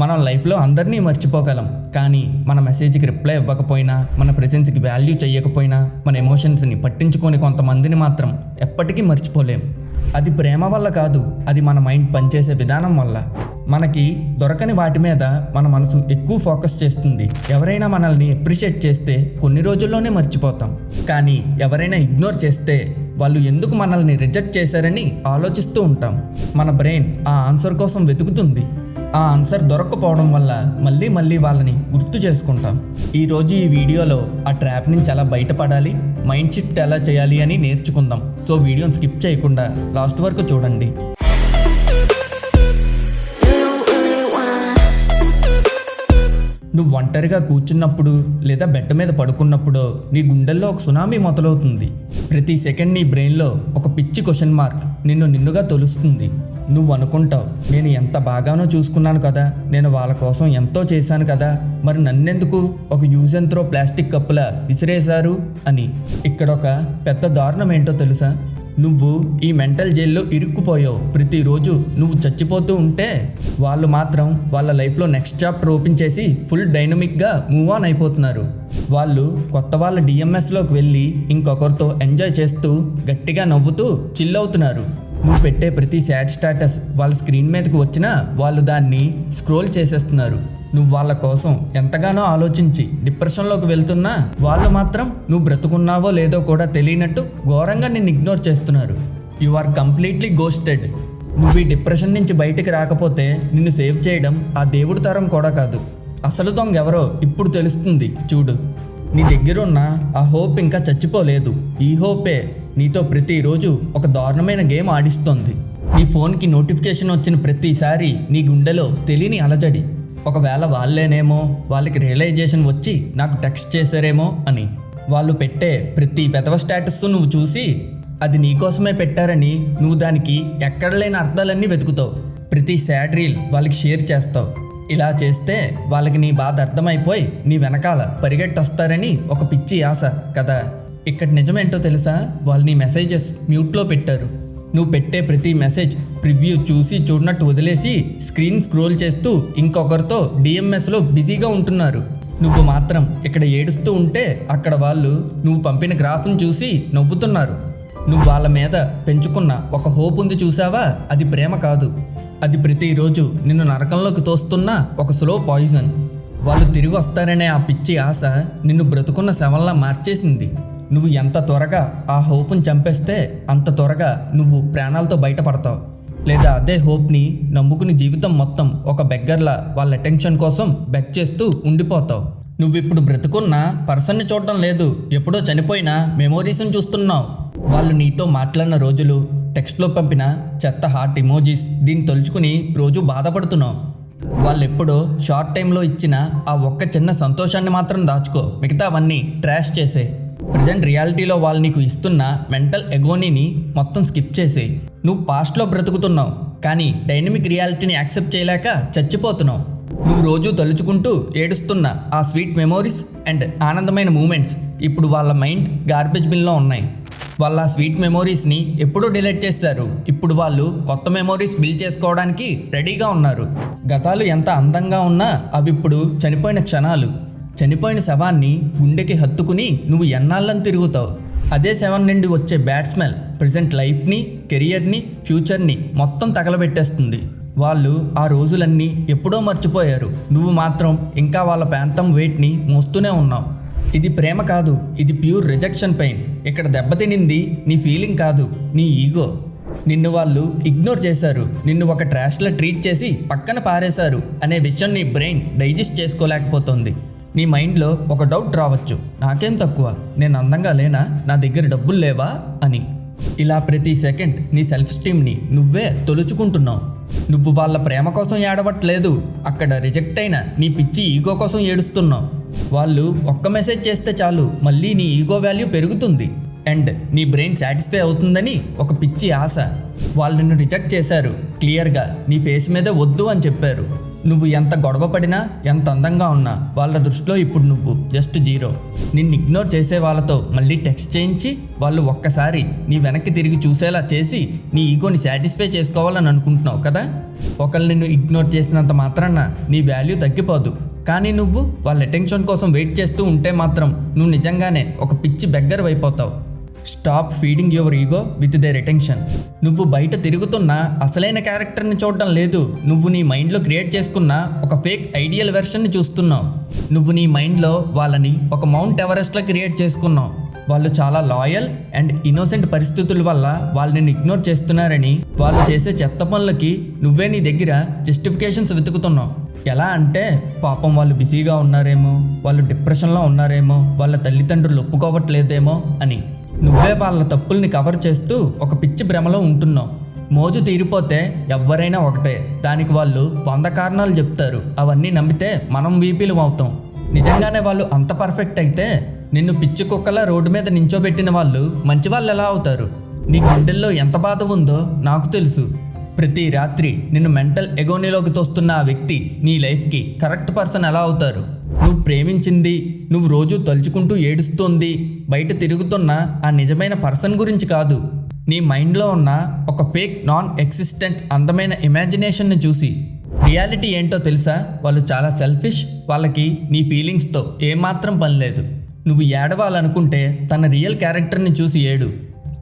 మనం లైఫ్లో అందరినీ మర్చిపోగలం, కానీ మన మెసేజ్కి రిప్లై ఇవ్వకపోయినా, మన ప్రెజెన్స్కి వాల్యూ చేయకపోయినా, మన ఎమోషన్స్ని పట్టించుకొని కొంతమందిని మాత్రం ఎప్పటికీ మర్చిపోలేం. అది ప్రేమ వల్ల కాదు, అది మన మైండ్ పనిచేసే విధానం వల్ల. మనకి దొరకని వాటి మీద మన మనసు ఎక్కువ ఫోకస్ చేస్తుంది. ఎవరైనా మనల్ని అప్రిషియేట్ చేస్తే కొన్ని రోజుల్లోనే మర్చిపోతాం, కానీ ఎవరైనా ఇగ్నోర్ చేస్తే వాళ్ళు ఎందుకు మనల్ని రిజెక్ట్ చేశారని ఆలోచిస్తూ ఉంటాం. మన బ్రెయిన్ ఆ ఆన్సర్ కోసం వెతుకుతుంది. ఆ ఆన్సర్ దొరక్కపోవడం వల్ల మళ్ళీ మళ్ళీ వాళ్ళని గుర్తు చేసుకుంటాం. ఈరోజు ఈ వీడియోలో ఆ ట్రాప్ నుంచి ఎలా బయటపడాలి, మైండ్ షిఫ్ట్ ఎలా చేయాలి అని నేర్చుకుందాం. సో వీడియోని స్కిప్ చేయకుండా లాస్ట్ వరకు చూడండి. నువ్వు ఒంటరిగా కూర్చున్నప్పుడు లేదా బెడ్ మీద పడుకున్నప్పుడు నీ గుండెల్లో ఒక సునామీ మొదలవుతుంది. ప్రతి సెకండ్ నీ బ్రెయిన్లో ఒక పిచ్చి క్వశ్చన్ మార్క్ నిన్నుగా తొలుస్తుంది. నువ్వు అనుకుంటావు, నేను ఎంత బాగానో చూసుకున్నాను కదా, నేను వాళ్ళ కోసం ఎంతో చేశాను కదా, మరి నన్నెందుకు ఒక యూజ్ అండ్ త్రో ప్లాస్టిక్ కప్పులా విసిరేశారు అని. ఇక్కడ ఒక పెద్ద దారుణం ఏంటో తెలుసా? నువ్వు ఈ మెంటల్ జైల్లో ఇరుక్కుపోయావు. ప్రతిరోజు నువ్వు చచ్చిపోతూ ఉంటే వాళ్ళు మాత్రం వాళ్ళ లైఫ్లో నెక్స్ట్ చాప్టర్ ఓపెన్ చేసి ఫుల్ డైనమిక్గా మూవ్ ఆన్ అయిపోతున్నారు. వాళ్ళు కొత్త వాళ్ళ డిఎంఎస్లోకి వెళ్ళి ఇంకొకరితో ఎంజాయ్ చేస్తూ గట్టిగా నవ్వుతూ చిల్ అవుతున్నారు. నువ్వు పెట్టే ప్రతి సాడ్ స్టేటస్ వాళ్ళ స్క్రీన్ మీదకి వచ్చినా వాళ్ళు దాన్ని స్క్రోల్ చేసేస్తున్నారు. నువ్వు వాళ్ళ కోసం ఎంతగానో ఆలోచించి డిప్రెషన్లోకి వెళ్తున్నా వాళ్ళు మాత్రం నువ్వు బ్రతుకున్నావో లేదో కూడా తెలియనట్టు ఘోరంగా నిన్ను ఇగ్నోర్ చేస్తున్నారు. You are completely ghosted. నువ్వు ఈ డిప్రెషన్ నుంచి బయటికి రాకపోతే నిన్ను సేవ్ చేయడం ఆ దేవుడి తరం కూడా కాదు. అసలు దొంగ ఎవరో ఇప్పుడు తెలుస్తుంది చూడు. నీ దగ్గరున్న ఆ హోప్ ఇంకా చచ్చిపోలేదు. ఈ హోపే నీతో ప్రతిరోజు ఒక దారుణమైన గేమ్ ఆడిస్తోంది. నీ ఫోన్కి నోటిఫికేషన్ వచ్చిన ప్రతిసారి నీ గుండెలో తెలియని అలజడి. ఒకవేళ వాళ్ళేనేమో, వాళ్ళకి రియలైజేషన్ వచ్చి నాకు టెక్స్ట్ చేశారేమో అని. వాళ్ళు పెట్టే ప్రతి పెదవ స్టేటస్ నువ్వు చూసి అది నీకోసమే పెట్టారని నువ్వు దానికి ఎక్కడ లేని అర్థాలన్నీ వెతుకుతావు. ప్రతి సాడ్ రీల్ వాళ్ళకి షేర్ చేస్తావు. ఇలా చేస్తే వాళ్ళకి నీ బాధ అర్థమైపోయి నీ వెనకాల పరిగెట్టొస్తారని ఒక పిచ్చి ఆశ కదా. ఇక్కడ నిజమేంటో తెలుసా? వాళ్ళు నీ మెసేజెస్ మ్యూట్లో పెట్టారు. నువ్వు పెట్టే ప్రతి మెసేజ్ ప్రివ్యూ చూసి చూడనట్టు వదిలేసి స్క్రీన్ స్క్రోల్ చేస్తూ ఇంకొకరితో డిఎంఎస్లో బిజీగా ఉంటున్నారు. నువ్వు మాత్రం ఇక్కడ ఏడుస్తూ ఉంటే అక్కడ వాళ్ళు నువ్వు పంపిన గ్రాఫ్ను చూసి నవ్వుతున్నారు. నువ్వు వాళ్ళ మీద పెంచుకున్న ఒక హోప్ ఉంది చూసావా? అది ప్రేమ కాదు, అది ప్రతిరోజు నిన్ను నరకంలోకి తోస్తున్న ఒక స్లో పాయిజన్. వాళ్ళు తిరిగి వస్తారనే ఆ పిచ్చి ఆశ నిన్ను బ్రతుకున్న శవంలా మార్చేసింది. నువ్వు ఎంత త్వరగా ఆ హోప్ని చంపేస్తే అంత త్వరగా నువ్వు ప్రాణాలతో బయటపడతావు. లేదా అదే హోప్ని నమ్ముకుని జీవితం మొత్తం ఒక బెగ్గర్లా వాళ్ళ అటెన్షన్ కోసం బెగ్ చేస్తూ ఉండిపోతావు. నువ్విప్పుడు బ్రతుకున్న పర్సన్ని చూడడం లేదు, ఎప్పుడో చనిపోయిన మెమోరీస్ని చూస్తున్నావు. వాళ్ళు నీతో మాట్లాడిన రోజులు, టెక్స్ట్లో పంపిన చెత్త హార్ట్ ఇమోజీస్, దీన్ని తలుచుకుని రోజు బాధపడుతున్నావు. వాళ్ళు ఎప్పుడో షార్ట్ టైంలో ఇచ్చిన ఆ ఒక్క చిన్న సంతోషాన్ని మాత్రం దాచుకో, మిగతావన్నీ ట్రాష్ చేసే. ప్రజెంట్ రియాలిటీలో వాళ్ళు నీకు ఇస్తున్న మెంటల్ ఎగోనీని మొత్తం స్కిప్ చేసేయి. నువ్వు పాస్ట్లో బ్రతుకుతున్నావు, కానీ డైనమిక్ రియాలిటీని యాక్సెప్ట్ చేయలేక చచ్చిపోతున్నావు. నువ్వు రోజు తలుచుకుంటూ ఏడుస్తున్న ఆ స్వీట్ మెమోరీస్ అండ్ ఆనందమైన మూమెంట్స్ ఇప్పుడు వాళ్ళ మైండ్ గార్బేజ్ బిన్లో ఉన్నాయి. వాళ్ళ స్వీట్ మెమోరీస్ని ఎప్పుడూ డిలీట్ చేశారు. ఇప్పుడు వాళ్ళు కొత్త మెమోరీస్ బిల్డ్ చేసుకోవడానికి రెడీగా ఉన్నారు. గతాలు ఎంత అందంగా ఉన్నా అవి ఇప్పుడు చనిపోయిన క్షణాలు. చనిపోయిన శవాన్ని గుండెకి హత్తుకుని నువ్వు ఎన్నాళ్ళని తిరుగుతావు. అదే శవం నుండి వచ్చే బ్యాడ్ స్మెల్ ప్రజెంట్ లైఫ్ని, కెరియర్ని, ఫ్యూచర్ని మొత్తం తగలబెట్టేస్తుంది. వాళ్ళు ఆ రోజులన్నీ ఎప్పుడో మర్చిపోయారు. నువ్వు మాత్రం ఇంకా వాళ్ళ ప్రాంతం వెయిట్ని మోస్తూనే ఉన్నావు. ఇది ప్రేమ కాదు, ఇది ప్యూర్ రిజెక్షన్ పెయిన్. ఇక్కడ దెబ్బతినింది నీ ఫీలింగ్ కాదు, నీ ఈగో. నిన్ను వాళ్ళు ఇగ్నోర్ చేశారు, నిన్ను ఒక ట్రాష్లా ట్రీట్ చేసి పక్కన పారేశారు అనే విషయం నీ బ్రెయిన్ డైజెస్ట్ చేసుకోలేకపోతుంది. నీ మైండ్లో ఒక డౌట్ రావచ్చు, నాకేం తక్కువ, నేను అందంగా లేనా, నా దగ్గర డబ్బులు లేవా అని. ఇలా ప్రతి సెకండ్ నీ సెల్ఫ్ స్టీమ్ని నువ్వే తొలుచుకుంటున్నావు. నువ్వు వాళ్ళ ప్రేమ కోసం ఏడవట్లేదు, అక్కడ రిజెక్ట్ అయిన నీ పిచ్చి ఈగో కోసం ఏడుస్తున్నావు. వాళ్ళు ఒక్క మెసేజ్ చేస్తే చాలు, మళ్ళీ నీ ఈగో వాల్యూ పెరుగుతుంది అండ్ నీ బ్రెయిన్ సాటిస్ఫై అవుతుందని ఒక పిచ్చి ఆశ. వాళ్ళు నిన్ను రిజెక్ట్ చేశారు, క్లియర్గా నీ ఫేస్ మీద వద్దు అని చెప్పారు. నువ్వు ఎంత గొడవ పడినా, ఎంత అందంగా ఉన్నా వాళ్ళ దృష్టిలో ఇప్పుడు నువ్వు జస్ట్ జీరో. నిన్ను ఇగ్నోర్ చేసే వాళ్ళతో మళ్ళీ టెక్స్ట్ చేయించి వాళ్ళు ఒక్కసారి నీ వెనక్కి తిరిగి చూసేలా చేసి నీ ఈగోని సాటిస్ఫై చేసుకోవాలని అనుకుంటున్నావు కదా. ఒకళ్ళు నిన్ను ఇగ్నోర్ చేసినంత మాత్రాన నీ వాల్యూ తగ్గిపోదు. కానీ నువ్వు వాళ్ళ అటెన్షన్ కోసం వెయిట్ చేస్తూ ఉంటే మాత్రం నువ్వు నిజంగానే ఒక పిచ్చి బెగ్గర్ అయిపోతావు. Stop feeding your ego with their attention. నువ్వు బయట తిరుగుతున్న అసలైన క్యారెక్టర్ని చూడడం లేదు. నువ్వు నీ మైండ్లో క్రియేట్ చేసుకున్న ఒక ఫేక్ ఐడియల్ వెర్షన్ని చూస్తున్నావు. నువ్వు నీ మైండ్లో వాళ్ళని ఒక మౌంట్ ఎవరెస్ట్లో క్రియేట్ చేసుకున్నావు. వాళ్ళు చాలా లాయల్ అండ్ ఇన్నోసెంట్ పరిస్థితుల వల్ల వాళ్ళని ఇగ్నోర్ చేస్తున్నారని, వాళ్ళు చేసే చెత్త పనులకి నువ్వే నీ దగ్గర జస్టిఫికేషన్స్ వెతుకుతున్నావు. ఎలా అంటే పాపం వాళ్ళు బిజీగా ఉన్నారేమో, వాళ్ళు డిప్రెషన్లో ఉన్నారేమో, వాళ్ళ తల్లిదండ్రులు ఒప్పుకోవట్లేదేమో అని నువ్వే వాళ్ళ తప్పుల్ని కవర్ చేస్తూ ఒక పిచ్చి భ్రమలో ఉంటున్నావు. మోజు తీరిపోతే ఎవ్వరైనా ఒకటే, దానికి వాళ్ళు 100 కారణాలు చెప్తారు. అవన్నీ నమ్మితే మనం వీపీలు అవుతాం. నిజంగానే వాళ్ళు అంత పర్ఫెక్ట్ అయితే నిన్ను పిచ్చి కుక్కలా రోడ్డు మీద నించోబెట్టిన వాళ్ళు మంచి వాళ్ళు ఎలా అవుతారు? నీ గుండెల్లో ఎంత బాధ ఉందో నాకు తెలుసు. ప్రతి రాత్రి నిన్ను మెంటల్ ఎగోనీలోకి తోస్తున్న ఆ వ్యక్తి నీ లైఫ్కి కరెక్ట్ పర్సన్ ఎలా అవుతారు? నువ్వు ప్రేమించింది, నువ్వు రోజు తలుచుకుంటూ ఏడుస్తోంది, బయట తిరుగుతున్న ఆ నిజమైన పర్సన్ గురించి కాదు. నీ మైండ్లో ఉన్న ఒక ఫేక్ నాన్ ఎగ్జిస్టెంట్ అందమైన ఇమాజినేషన్ని చూసి. రియాలిటీ ఏంటో తెలుసా? వాళ్ళు చాలా సెల్ఫిష్. వాళ్ళకి నీ ఫీలింగ్స్తో ఏమాత్రం పని లేదు. నువ్వు ఏడవాలనుకుంటే తన రియల్ క్యారెక్టర్ని చూసి ఏడు.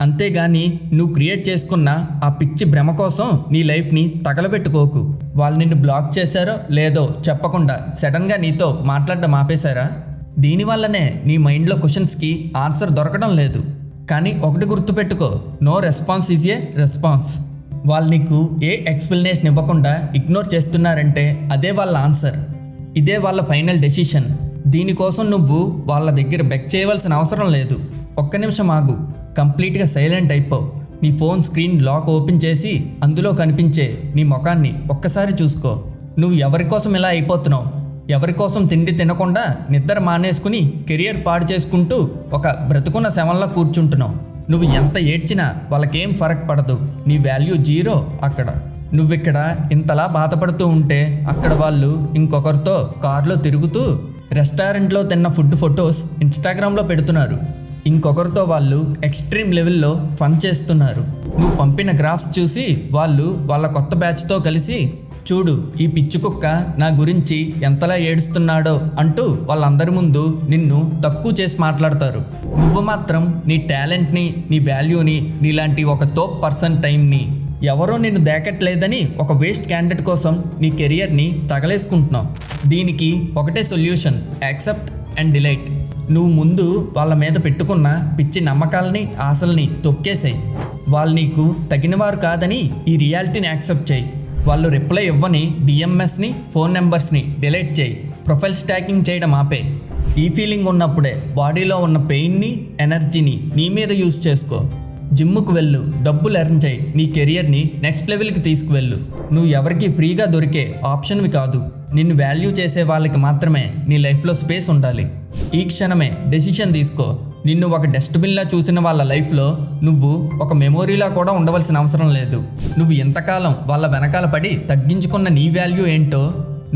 అంతేగాని నువ్వు క్రియేట్ చేసుకున్న ఆ పిచ్చి భ్రమ కోసం నీ లైఫ్ని తగలబెట్టుకోకు. వాళ్ళు నిన్ను బ్లాక్ చేశారో లేదో చెప్పకుండా సడన్గా నీతో మాట్లాడడం ఆపేశారా? దీనివల్లనే నీ మైండ్లో క్వశ్చన్స్కి ఆన్సర్ దొరకడం లేదు. కానీ ఒకటి గుర్తుపెట్టుకో, no response is a response. వాళ్ళు నీకు ఏ ఎక్స్ప్లెనేషన్ ఇవ్వకుండా ఇగ్నోర్ చేస్తున్నారంటే అదే వాళ్ళ ఆన్సర్. ఇదే వాళ్ళ ఫైనల్ డెసిషన్. దీనికోసం నువ్వు వాళ్ళ దగ్గర బెక్ చేయవలసిన అవసరం లేదు. ఒక్క నిమిషం ఆగు, కంప్లీట్గా సైలెంట్ అయిపో. నీ ఫోన్ స్క్రీన్ లాక్ ఓపెన్ చేసి అందులో కనిపించే నీ ముఖాన్ని ఒక్కసారి చూసుకో. నువ్వు ఎవరి కోసం ఇలా అయిపోతున్నావు? ఎవరి కోసం తిండి తినకుండా నిద్ర మానేసుకుని కెరియర్ పాడు చేసుకుంటూ ఒక బ్రతుకున్న శవంలా కూర్చుంటున్నావు. నువ్వు ఎంత ఏడ్చినా వాళ్ళకేం ఫరక్ పడదు. నీ వాల్యూ జీరో అక్కడ. నువ్విక్కడ ఇంతలా బాధపడుతూ ఉంటే అక్కడ వాళ్ళు ఇంకొకరితో కార్లో తిరుగుతూ రెస్టారెంట్లో తిన్న ఫుడ్ ఫొటోస్ ఇన్స్టాగ్రామ్లో పెడుతున్నారు. ఇంకొకరితో వాళ్ళు ఎక్స్ట్రీమ్ లెవెల్లో ఫన్ చేస్తున్నారు. నువ్వు పంపిన గ్రాఫ్స్ చూసి వాళ్ళు వాళ్ళ కొత్త బ్యాచ్తో కలిసి చూడు ఈ పిచ్చి కుక్క నా గురించి ఎంతలా ఏడుస్తున్నాడో అంటూ వాళ్ళందరి ముందు నిన్ను తక్కువ చేసి మాట్లాడతారు. నువ్వు మాత్రం నీ టాలెంట్ని, నీ వాల్యూని, నీలాంటి ఒక తోప్ పర్సన్ టైంని, ఎవరో నిన్ను దేకట్లేదని ఒక వేస్ట్ క్యాండిడేట్ కోసం నీ కెరియర్ని తగలేసుకుంటున్నావు. దీనికి ఒకటే సొల్యూషన్, యాక్సెప్ట్ అండ్ డిలైట్. నువ్వు ముందు వాళ్ళ మీద పెట్టుకున్న పిచ్చి నమ్మకాలని, ఆశల్ని తొక్కేసాయి. వాళ్ళు నీకు తగినవారు కాదని ఈ రియాలిటీని యాక్సెప్ట్ చేయి. వాళ్ళు రిప్లై ఇవ్వని డిఎంఎస్ని, ఫోన్ నెంబర్స్ని డిలీట్ చేయి. ప్రొఫైల్ స్టాకింగ్ చేయడం ఆపే. ఈ ఫీలింగ్ ఉన్నప్పుడే బాడీలో ఉన్న పెయిన్ని, ఎనర్జీని నీ మీద యూజ్ చేసుకో. జిమ్ముకు వెళ్ళు, డబ్బులు ఎర్న్ చేయి, నీ కెరియర్ని నెక్స్ట్ లెవెల్కి తీసుకువెళ్ళు. నువ్వు ఎవరికి ఫ్రీగా దొరికే ఆప్షన్వి కాదు. నిన్ను వాల్యూ చేసే వాళ్ళకి మాత్రమే నీ లైఫ్లో స్పేస్ ఉండాలి. ఈ క్షణమే డెసిషన్ తీసుకో. నిన్ను ఒక డస్ట్బిన్లా చూసిన వాళ్ళ లైఫ్లో నువ్వు ఒక మెమొరీలా కూడా ఉండవలసిన అవసరం లేదు. నువ్వు ఎంతకాలం వాళ్ళ వెనకాల పడి తగ్గించుకున్న నీ వాల్యూ ఏంటో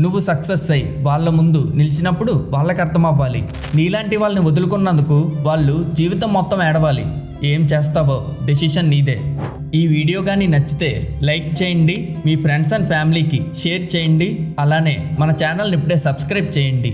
నువ్వు సక్సెస్ అయ్యి వాళ్ళ ముందు నిలిచినప్పుడు వాళ్ళకి అర్థం అవ్వాలి. నీలాంటి వాళ్ళని వదులుకున్నందుకు వాళ్ళు జీవితం మొత్తం ఏడవాలి. ఏం చేస్తావో డెసిషన్ నీదే. ఈ వీడియో కానీ నచ్చితే లైక్ చేయండి, మీ ఫ్రెండ్స్ అండ్ ఫ్యామిలీకి షేర్ చేయండి. అలానే మన ఛానల్ని ఇప్పుడే సబ్స్క్రైబ్ చేయండి.